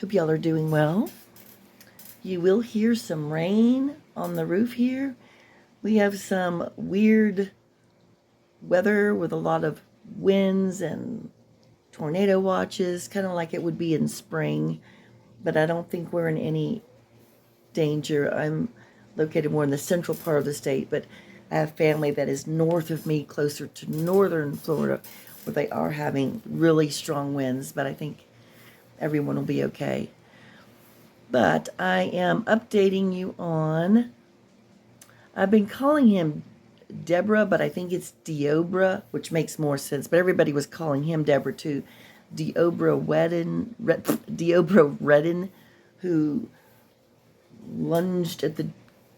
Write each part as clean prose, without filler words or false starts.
Hope y'all are doing well. You will hear some rain on the roof here. We have some weird weather with a lot of winds and tornado watches, kind of like it would be in spring, but I don't think we're in any danger. I'm located more in the central part of the state, but I have family that is north of me, closer to northern Florida, where they are having really strong winds, but I think everyone will be okay. But I am updating you on, I've been calling him Deborah, but I think it's Deobra, which makes more sense. But everybody was calling him Deborah too. Deobra Redden, who lunged at the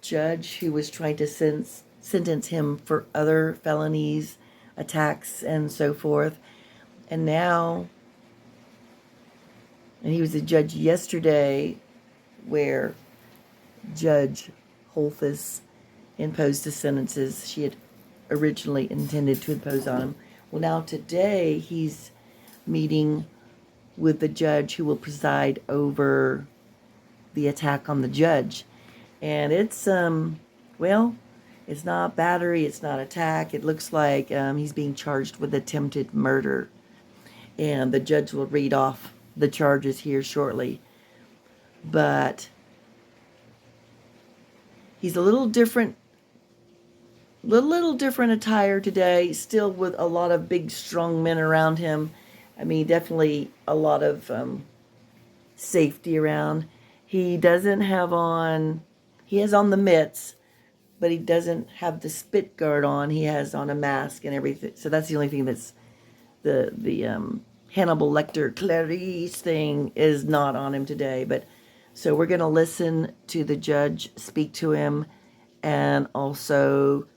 judge who was trying to sentence him for other felonies, attacks, and so forth. And now, and he was a judge yesterday where Judge Holthus imposed the sentences she had originally intended to impose on him. Well, now today he's meeting with the judge who will preside over the attack on the judge. And it's, well, it's not battery, it's not attack. It looks like he's being charged with attempted murder. And the judge will read off the charges here shortly. But he's a little different attire today, still with a lot of big, strong men around him. I mean, definitely a lot of safety around. He doesn't have on, he has on the mitts, but he doesn't have the spit guard on. He has on a mask and everything. So that's the only thing that's the Hannibal Lecter Clarice thing is not on him today. But so we're going to listen to the judge speak to him, and also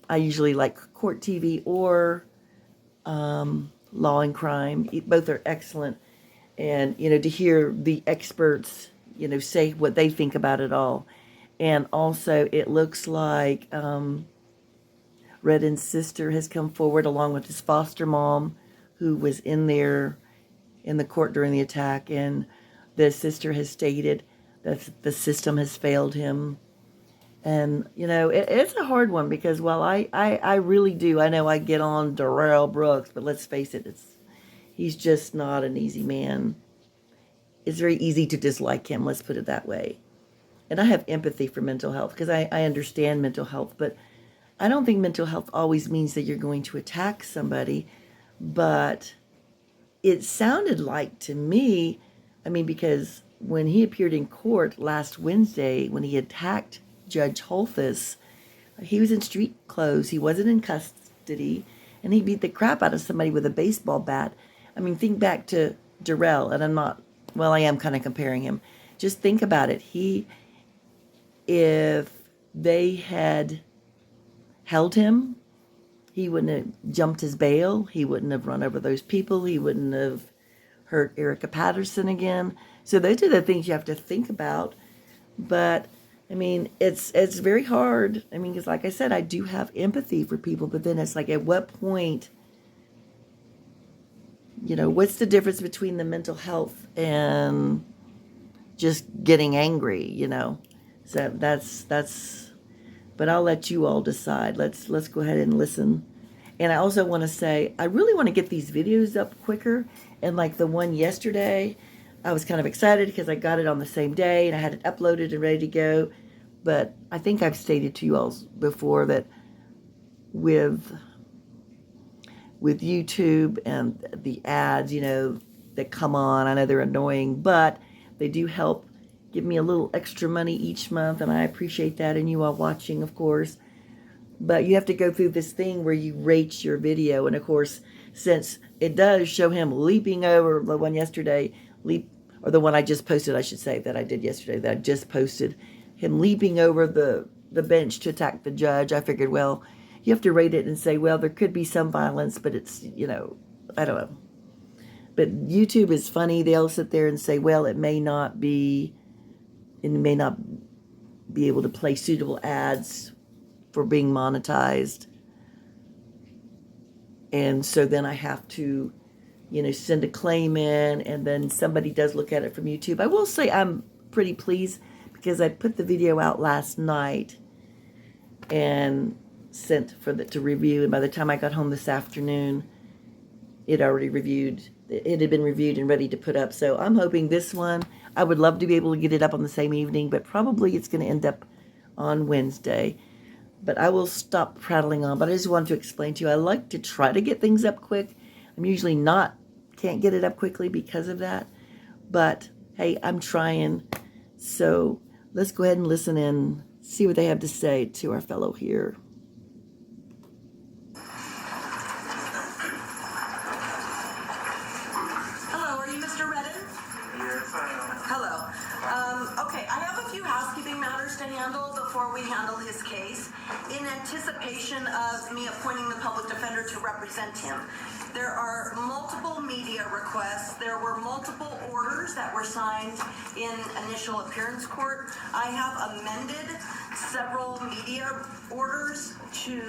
I usually like Court TV or Law and Crime. Both are excellent. And, to hear the experts, say what they think about it all. And also it looks like Redden's sister has come forward along with his foster mom, who was in there in the court during the attack. And the sister has stated that the system has failed him. And, it's a hard one because, well, I really do. I know I get on Darrell Brooks, but let's face it, he's just not an easy man. It's very easy to dislike him, let's put it that way. And I have empathy for mental health because I understand mental health, but I don't think mental health always means that you're going to attack somebody. But it sounded like to me, because when he appeared in court last Wednesday, when he attacked Judge Holthus, he was in street clothes. He wasn't in custody, and he beat the crap out of somebody with a baseball bat. Think back to Darrell, and I am kind of comparing him. Just think about it. If they had held him, he wouldn't have jumped his bail. He wouldn't have run over those people. He wouldn't have hurt Erica Patterson again. So those are the things you have to think about. But it's very hard. Because like I said, I do have empathy for people, but then it's like, at what point, what's the difference between the mental health and just getting angry, So that's, but I'll let you all decide. Let's go ahead and listen. And I also want to say, I really want to get these videos up quicker. And like the one yesterday, I was kind of excited because I got it on the same day and I had it uploaded and ready to go. But I think I've stated to you all before that with YouTube and the ads, that come on, I know they're annoying, but they do help give me a little extra money each month, and I appreciate that, and you all watching, of course. But you have to go through this thing where you rate your video, and of course, since it does show him leaping over the one yesterday, or the one I just posted, I should say, that I did yesterday, that I just posted, him leaping over the bench to attack the judge, I figured, well, you have to rate it and say, well, there could be some violence, but it's, I don't know. But YouTube is funny. They'll sit there and say, well, it may not be able to play suitable ads for being monetized. And so then I have to send a claim in, and then somebody does look at it from YouTube. I will say I'm pretty pleased because I put the video out last night and sent for it to review, and by the time I got home this afternoon, it had been reviewed and ready to put up. So I'm hoping this one, I would love to be able to get it up on the same evening, but probably it's going to end up on Wednesday. But I will stop prattling on. But I just wanted to explain to you, I like to try to get things up quick. I'm usually can't get it up quickly because of that. But hey, I'm trying. So let's go ahead and listen and see what they have to say to our fellow here. Hello, are you Mr. Redden? Yes, I am. Hello. Okay, I have a few housekeeping matters to handle before we handle his case. In anticipation of me appointing the public defender to represent him, there are multiple media requests. There were multiple orders that were signed in initial appearance court. I have amended several media orders to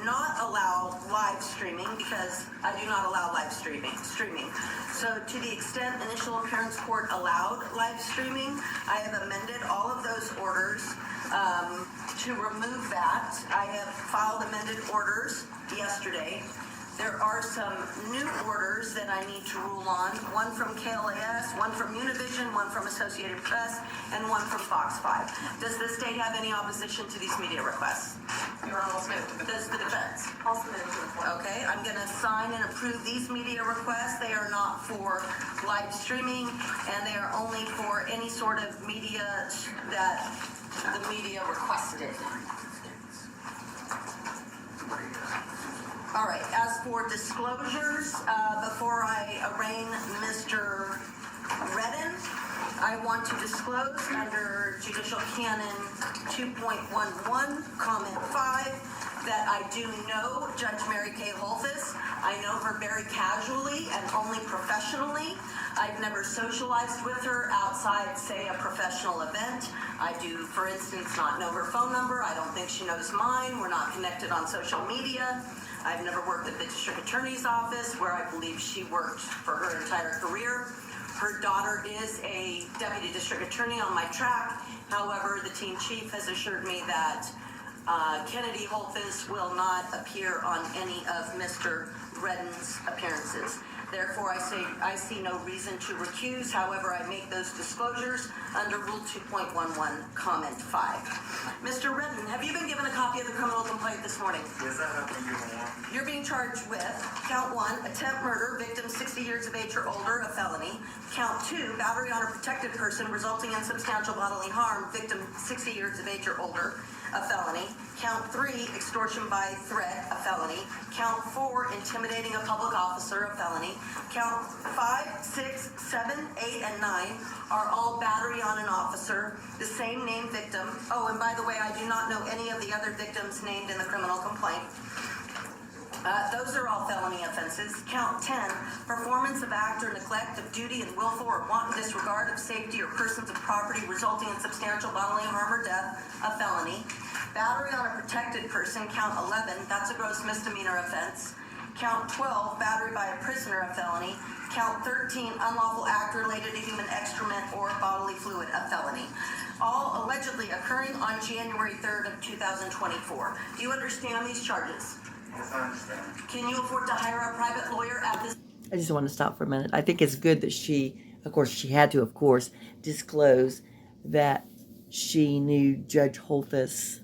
not allow live streaming because I do not allow live streaming. So to the extent initial appearance court allowed live streaming, I have amended all of those orders to remove that. I have filed amended orders yesterday. There are some new orders that I need to rule on, one from KLAS, one from Univision, one from Associated Press, and one from Fox 5. Does the state have any opposition to these media requests? Your Honor, I'll submit it to the Does the defense? I'll submit it to the court. Okay, I'm going to sign and approve these media requests. They are not for live streaming, and they are only for any sort of media that the media requested. All right, as for disclosures, before I arraign Mr. Redden, I want to disclose under Judicial Canon 2.11, Comment 5, that I do know Judge Mary Kay Holthus. I know her very casually and only professionally. I've never socialized with her outside, say, a professional event. I do, for instance, not know her phone number. I don't think she knows mine. We're not connected on social media. I've never worked at the district attorney's office, where I believe she worked for her entire career. Her daughter is a deputy district attorney on my track. However, the team chief has assured me that Kennedy Holthus will not appear on any of Mr. Redden's appearances. Therefore, I see no reason to recuse. However, I make those disclosures under Rule 2.11, Comment 5. Mr. Redden, have you been given a copy of the criminal complaint this morning? Yes, I have been given one. You're being charged with count 1, attempt murder, victim 60 years of age or older, a felony. Count 2, battery on a protected person resulting in substantial bodily harm, victim 60 years of age or older, a felony. Count 3, extortion by threat, a felony. Count 4, intimidating a public officer, a felony. Count 5, 6, 7, 8, and 9 are all battery on an officer, the same name victim. Oh, and by the way, I do not know any of the other victims named in the criminal complaint. Those are all felony offenses. Count 10, performance of act or neglect of duty and willful or wanton disregard of safety or persons of property resulting in substantial bodily harm or death, a felony. Battery on a protected person, count 11, that's a gross misdemeanor offense. Count 12, battery by a prisoner, a felony. Count 13, unlawful act related to human excrement or bodily fluid, a felony. All allegedly occurring on January 3rd of 2024. Do you understand these charges? Yes, I understand. Can you afford to hire a private lawyer at this? I just want to stop for a minute. I think it's good that she had to, disclose that she knew Judge Holthus.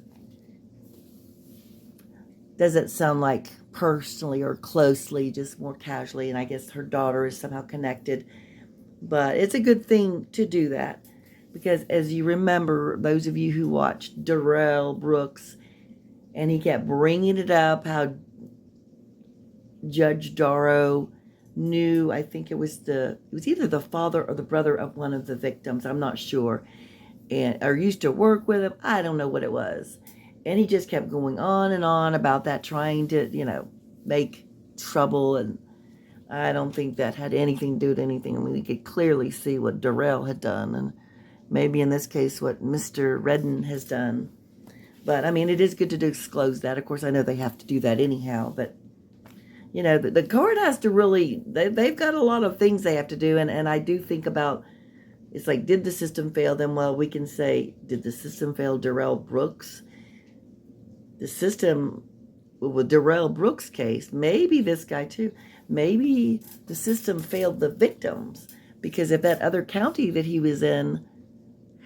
Doesn't sound like personally or closely, just more casually, and I guess her daughter is somehow connected. But it's a good thing to do that, because as you remember, those of you who watched Darrell Brooks, and he kept bringing it up, how Judge Darrow knew, I think it was either the father or the brother of one of the victims, I'm not sure, or used to work with him, I don't know what it was. And he just kept going on and on about that, trying to, make trouble. And I don't think that had anything to do with anything. I mean, we could clearly see what Darrell had done. And maybe in this case, what Mr. Redden has done. But, I mean, it is good to disclose that. Of course, I know they have to do that anyhow. But, you know, the court has to really, they've got a lot of things they have to do. And I do think about, it's like, did the system fail them? Well, we can say, did the system fail Darrell Brooks? The system, with Darrell Brooks' case, maybe this guy too, maybe the system failed the victims. Because if that other county that he was in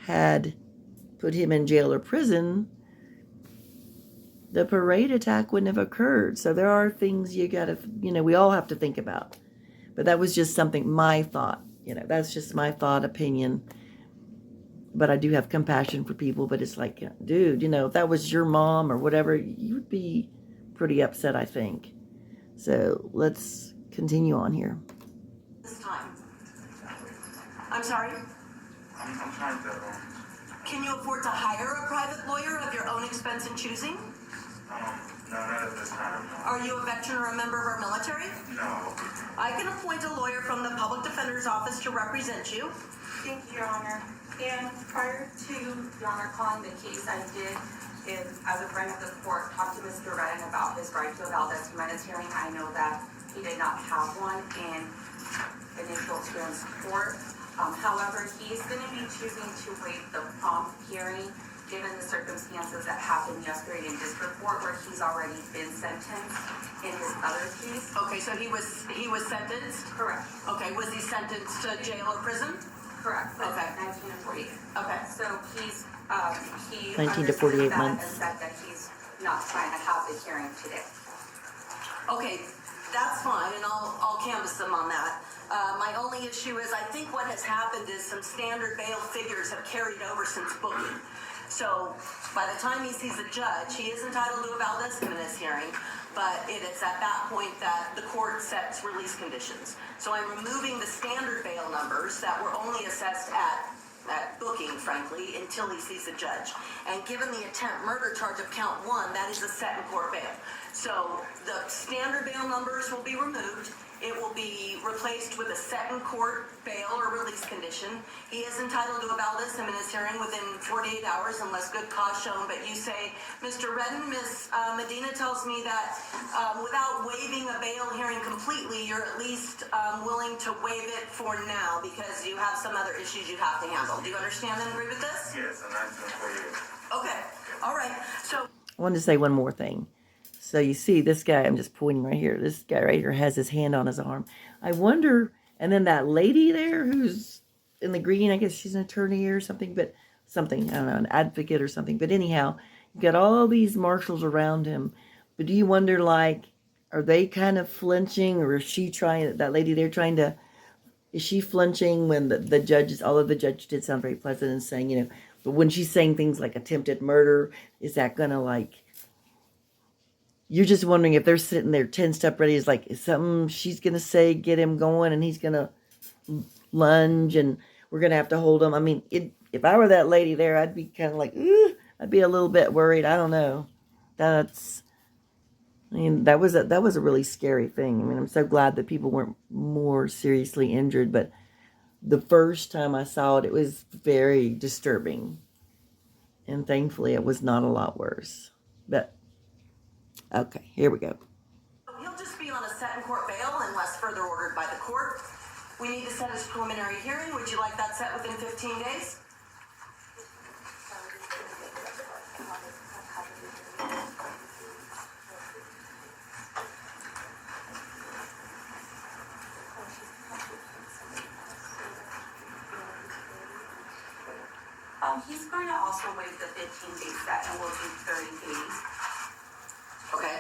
had put him in jail or prison, the parade attack wouldn't have occurred. So there are things you gotta, you know, we all have to think about. But that was just something, my thought, you know, that's just my thought, opinion. But I do have compassion for people, but it's like, dude, you know, if that was your mom or whatever, you would be pretty upset, I think. So let's continue on here. This time. I'm sorry? I'm trying to, Can you afford to hire a private lawyer of your own expense and choosing? no, not at this time. Are you a veteran or a member of our military? No. I can appoint a lawyer from the Public Defender's Office to represent you. Thank you, Your Honor. And prior to Your Honor calling the case, I did, as a friend of the court, talk to Mr. Redden about his right to a Valdez-Jimenez hearing. I know that he did not have one in initial appearance court. However, he's going to be choosing to waive the prompt hearing given the circumstances that happened yesterday in district court where he's already been sentenced in his other case. Okay, so he was sentenced? Correct. Okay, was he sentenced to jail or prison? Correct. But Okay. 19 and 48. Okay. So he's, he 19 to 48 understood that months. and said that he's not trying to have the hearing today. Okay, that's fine, and I'll canvass them on that. My only issue is I think what has happened is some standard bail figures have carried over since booking. So by the time he sees a judge, he is entitled to a Valdez-Jimenez hearing, but it is at that point that the court sets release conditions. So I'm removing the standard bail numbers that were only assessed at booking, frankly, until he sees a judge. And given the attempt murder charge of count 1, that is a set in court bail. So the standard bail numbers will be removed. It will be replaced with a set in court bail or release condition. He is entitled to a Valdez-Jimenez hearing within 48 hours unless good cause shown. But you say, Mr. Redden, Ms. Medina tells me that without waiving a bail hearing completely, you're at least willing to waive it for now because you have some other issues you have to handle. Do you understand and agree with this? Yes, I'm 19 and 48. Okay. All right. So I wanted to say one more thing. So you see this guy, I'm just pointing right here. This guy right here has his hand on his arm. I wonder, and then that lady there who's in the green, I guess she's an attorney or something, but something, I don't know, an advocate or something. But anyhow, you got all these marshals around him. But do you wonder, like, are they kind of flinching, or is she trying, that lady there trying to, is she flinching when the judges, all of the judges did sound very pleasant and saying, you know, but when she's saying things like attempted murder, is that going to, like, you're just wondering if they're sitting there 10-step ready. Is like, is something she's going to say, get him going, and he's going to lunge, and we're going to have to hold him. I mean, if I were that lady there, I'd be kind of like, I'd be a little bit worried. I don't know. That was a really scary thing. I mean, I'm so glad that people weren't more seriously injured, but the first time I saw it, it was very disturbing. And thankfully, it was not a lot worse. But okay, here we go. he'll just be on a set in court bail unless further ordered by the court. We need to set his preliminary hearing. Would you like that set within 15 days? He's going to also waive the 15-day set and will do 30 days. Okay.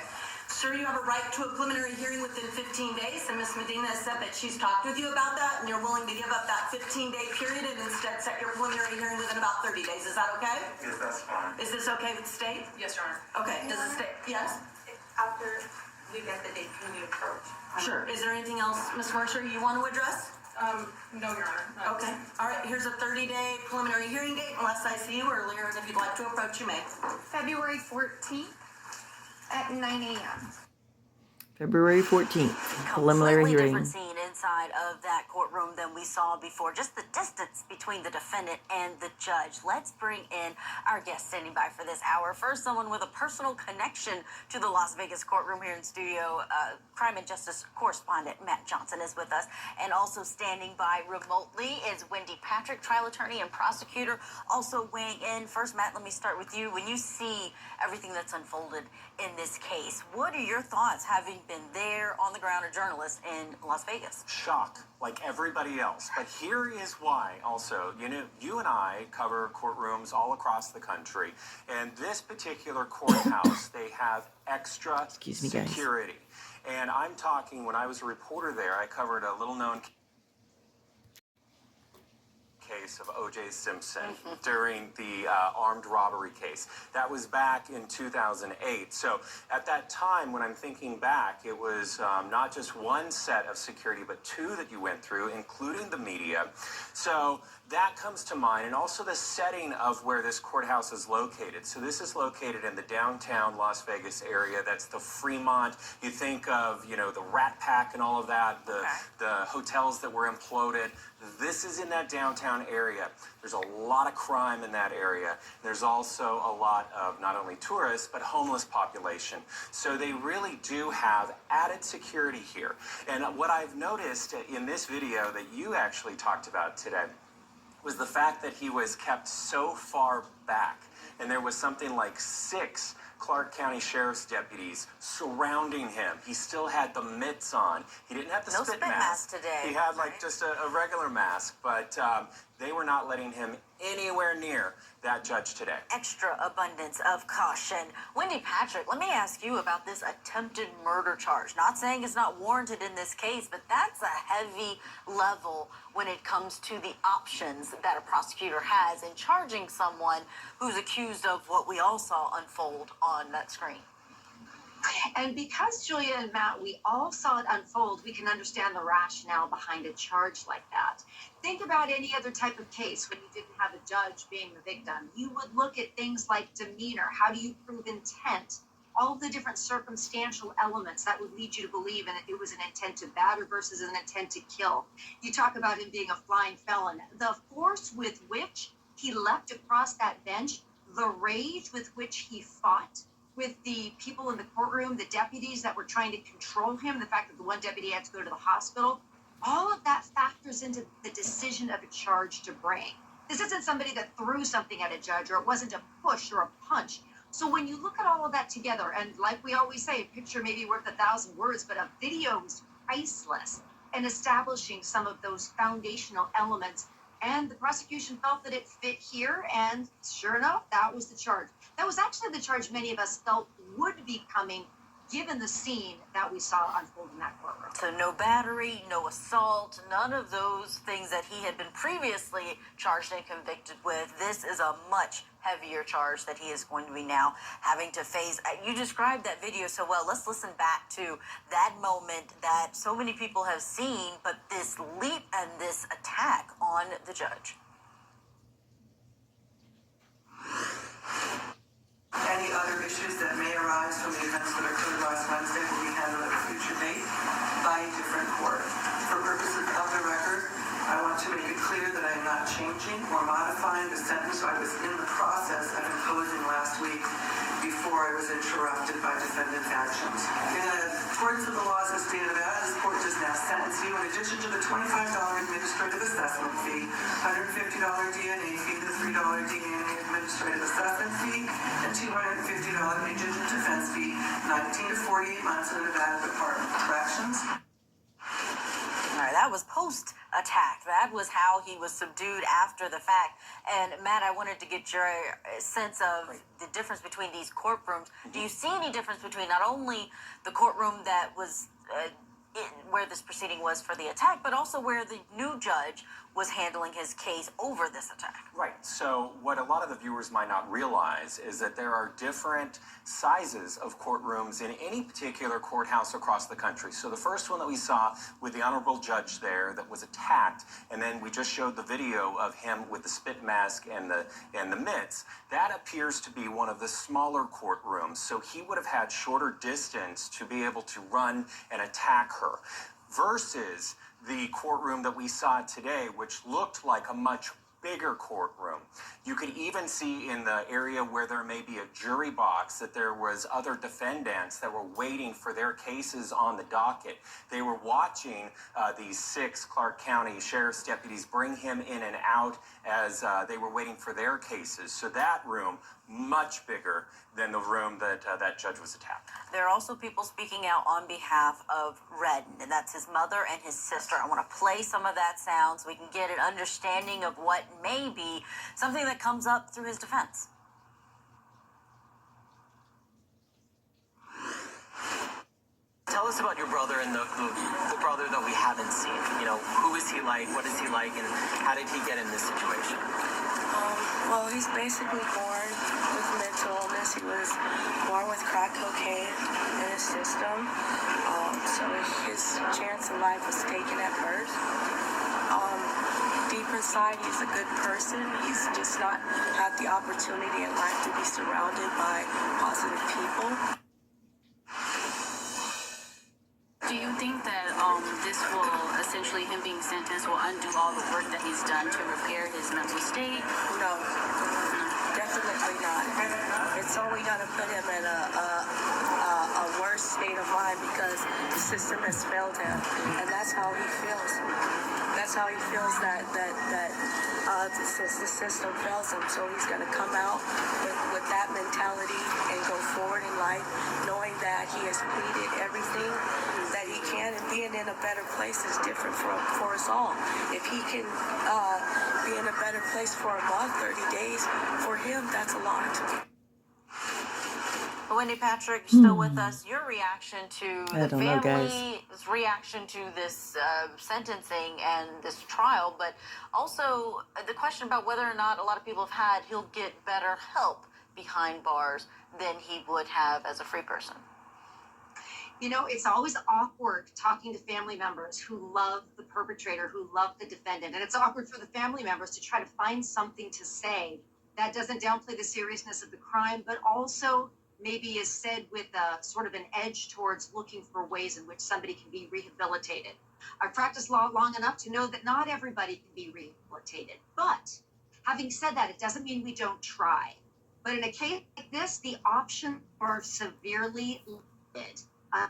Sir, you have a right to a preliminary hearing within 15 days, and Ms. Medina has said that she's talked with you about that, and you're willing to give up that 15-day period and instead set your preliminary hearing within about 30 days. Is that okay? Yes, that's fine. Is this okay with the state? Yes, Your Honor. Okay. Does the state? Yes? After we get the date, can we approach? Sure. Is there anything else, Ms. Mercer, you want to address? No, Your Honor. Okay. All right. Here's a 30-day preliminary hearing date, unless I see you earlier, and if you'd like to approach, you may. February 14th at 9 a.m. February 14th, preliminary Completely hearing. different scene inside of that courtroom. courtroom than we saw before. Just the distance between the defendant and the judge. Let's bring in our guest standing by for this hour. First, someone with a personal connection to the Las Vegas courtroom here in studio. Crime and Justice correspondent Matt Johnson is with us. And also standing by remotely is Wendy Patrick, trial attorney and prosecutor, also weighing in. First, Matt, let me start with you. When you see everything that's unfolded in this case, what are your thoughts, having been there on the ground, a journalist in Las Vegas? Shock, like everybody else. But here is why also, you and I cover courtrooms all across the country, and this particular courthouse, they have extra Excuse me, guys. security. And I'm talking, when I was a reporter there, I covered a little known case of O.J. Simpson during the armed robbery case. That was back in 2008. So at that time, when I'm thinking back, it was not just one set of security, but two that you went through, including the media. So that comes to mind, and also the setting of where this courthouse is located. So this is located in the downtown Las Vegas area. That's the Fremont. You think of, the Rat Pack and all of that, the hotels that were imploded. This is in that downtown area. There's a lot of crime in that area. There's also a lot of not only tourists, but homeless population. So they really do have added security here. And what I've noticed in this video that you actually talked about today was the fact that he was kept so far back. And there was something like 6 Clark County Sheriff's deputies surrounding him. He still had the mitts on. He didn't have the No spit spit mask today, He had right? just a regular mask, but they were not letting him anywhere near that judge today. Extra abundance of caution. Wendy Patrick, let me ask you about this attempted murder charge. Not saying it's not warranted in this case, but that's a heavy level when it comes to the options that a prosecutor has in charging someone who's accused of what we all saw unfold on that screen. And because Julia and Matt, we all saw it unfold, we can understand the rationale behind a charge like that. Think about any other type of case when you didn't have a judge being the victim. You would look at things like demeanor. How do you prove intent? All the different circumstantial elements that would lead you to believe it was an intent to batter versus an intent to kill. You talk about him being a flying felon. The force with which he leapt across that bench, the rage with which he fought with the people in the courtroom, the deputies that were trying to control him, the fact that the one deputy had to go to the hospital, all of that factors into the decision of a charge to bring. This isn't somebody that threw something at a judge, or it wasn't a push or a punch. So when you look at all of that together, and like we always say, a picture may be worth 1,000 words, but a video is priceless in establishing some of those foundational elements. And the prosecution felt that it fit here, and sure enough, that was the charge. That was actually the charge many of us felt would be coming, given the scene that we saw unfold in that courtroom. So no battery, no assault, none of those things that he had been previously charged and convicted with. This is a much heavier charge that he is going to be now having to face. You described that video so well. Let's listen back to that moment that so many people have seen, but this leap and this attack on the judge. Any other issues that may arise from the events that occurred last Wednesday will be handled at a future date by a different court. For purposes of the record, I want to make it clear that I am not changing or modifying the sentence I was in the process of imposing last week before I was interrupted by defendant actions. In accordance with the laws of the state of Nevada, this court does now sentence you in addition to the $25 administrative assessment fee, $150 DNA fee, the $3 DNA administrative assessment fee, and $250 indigent defense fee, 19 to 48 months in the Nevada Department of Corrections. All right, that was post-attack. That was how he was subdued after the fact. And Matt, I wanted to get your sense of the difference between these courtrooms. Do you see any difference between not only the courtroom that was where this proceeding was for the attack, but also where the new judge was handling his case over this attack? Right. So what a lot of the viewers might not realize is that there are different sizes of courtrooms in any particular courthouse across the country. So the first one that we saw with the honorable judge there that was attacked, and then we just showed the video of him with the spit mask and the mitts, that appears to be one of the smaller courtrooms. So he would have had shorter distance to be able to run and attack her. Versus the courtroom that we saw today, which looked like a much bigger courtroom. You could even see in the area where there may be a jury box that there was other defendants that were waiting for their cases on the docket. They were watching these 6 Clark County Sheriff's deputies bring him in and out as they were waiting for their cases. So that room, much bigger than the room that that judge was attacked. There are also people speaking out on behalf of Redden, and that's his mother and his sister. I want to play some of that sound so we can get an understanding of what may be something that comes up through his defense. Tell us about your brother and the brother that we haven't seen. You know, who is he like? What is he like? And how did he get in this situation? Well, he's basically born with mental illness. He was born with crack cocaine in his system. So his chance of life was taken at birth. Deep inside, he's a good person. He's just not had the opportunity in life to be surrounded by positive people. Do you think that this will, essentially him being sentenced, will undo all the work that he's done to repair his mental state? No, definitely not. It's only going to put him in a worse state of mind because the system has failed him, and that's how he feels. That's how he feels that the system fails him. So he's going to come out with that mentality and go forward in life, knowing that he has pleaded everything that he can, and being in a better place is different for us all. If he can be in a better place for a month, 30 days, for him, that's a lot. Wendy Patrick, still with us. Your reaction to I the don't know, guys. family's reaction to this sentencing and this trial, but also the question about whether or not a lot of people have had he'll get better help behind bars than he would have as a free person. You know, it's always awkward talking to family members who love the perpetrator, who love the defendant. And it's awkward for the family members to try to find something to say that doesn't downplay the seriousness of the crime, but also maybe is said with a sort of an edge towards looking for ways in which somebody can be rehabilitated. I've practiced law long enough to know that not everybody can be rehabilitated. But having said that, it doesn't mean we don't try. But in a case like this, the options are severely limited.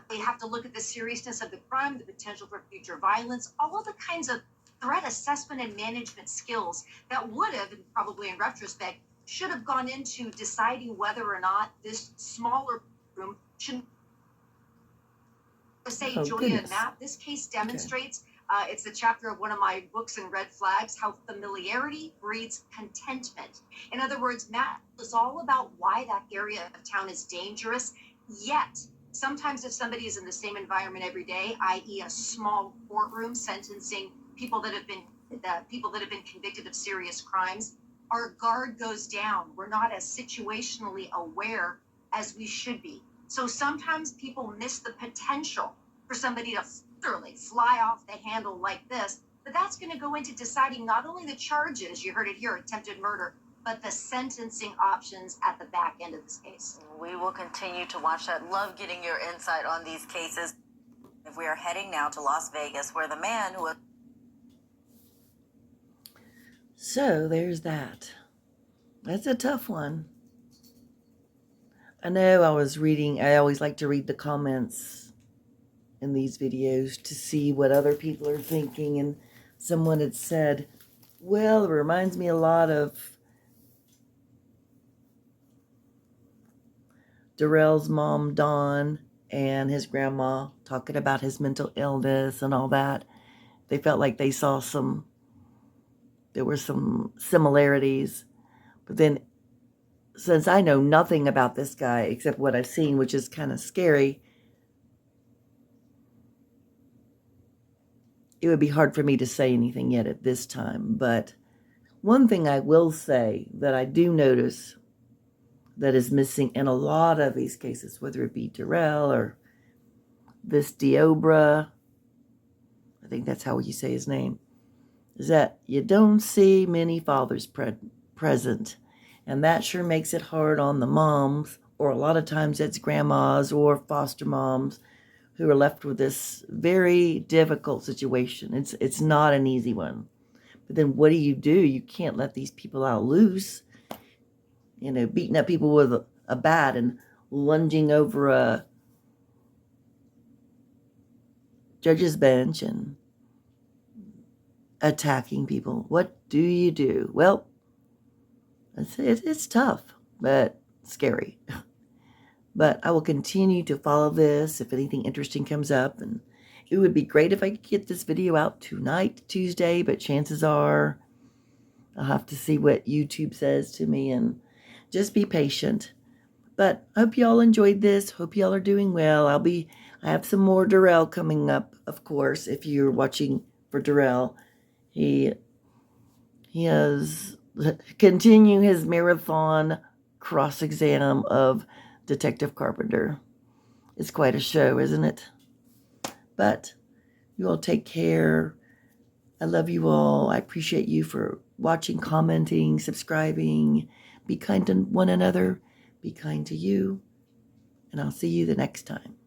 They have to look at the seriousness of the crime, the potential for future violence, all of the kinds of threat assessment and management skills that would have, and probably in retrospect, should have gone into deciding whether or not this smaller room should say, Julia and Matt, this case demonstrates, it's the chapter of one of my books in Red Flags, how familiarity breeds contentment. In other words, Matt is all about why that area of town is dangerous, yet sometimes if somebody is in the same environment every day, i.e. a small courtroom sentencing people that have been convicted of serious crimes, our guard goes down. We're not as situationally aware as we should be. So sometimes people miss the potential for somebody to literally fly off the handle like this, but that's going to go into deciding not only the charges, you heard it here, attempted murder, but the sentencing options at the back end of this case. We will continue to watch that. Love getting your insight on these cases. If we are heading now to Las Vegas, where the man who... So there's that. That's a tough one. I know I always like to read the comments in these videos to see what other people are thinking. And someone had said, well, it reminds me a lot of Darrell's mom, Dawn, and his grandma talking about his mental illness and all that. They felt like they saw there were some similarities. But then, since I know nothing about this guy except what I've seen, which is kind of scary, it would be hard for me to say anything yet at this time. But one thing I will say that I do notice that is missing in a lot of these cases, whether it be Darrell or this Deobra, I think that's how you say his name, is that you don't see many fathers present. And that sure makes it hard on the moms, or a lot of times it's grandmas or foster moms who are left with this very difficult situation. It's not an easy one. But then what do? You can't let these people out loose. Beating up people with a bat and lunging over a judge's bench and attacking people. What do you do? Well, it's tough, but scary. But I will continue to follow this if anything interesting comes up. And it would be great if I could get this video out tonight, Tuesday, but chances are I'll have to see what YouTube says to me and just be patient. But I hope y'all enjoyed this. Hope y'all are doing well. I have some more Darrell coming up, of course, if you're watching for Darrell. He has continue his marathon cross-exam of Detective Carpenter. It's quite a show, isn't it? But you all take care. I love you all. I appreciate you for watching, commenting, subscribing. Be kind to one another. Be kind to you. And I'll see you the next time.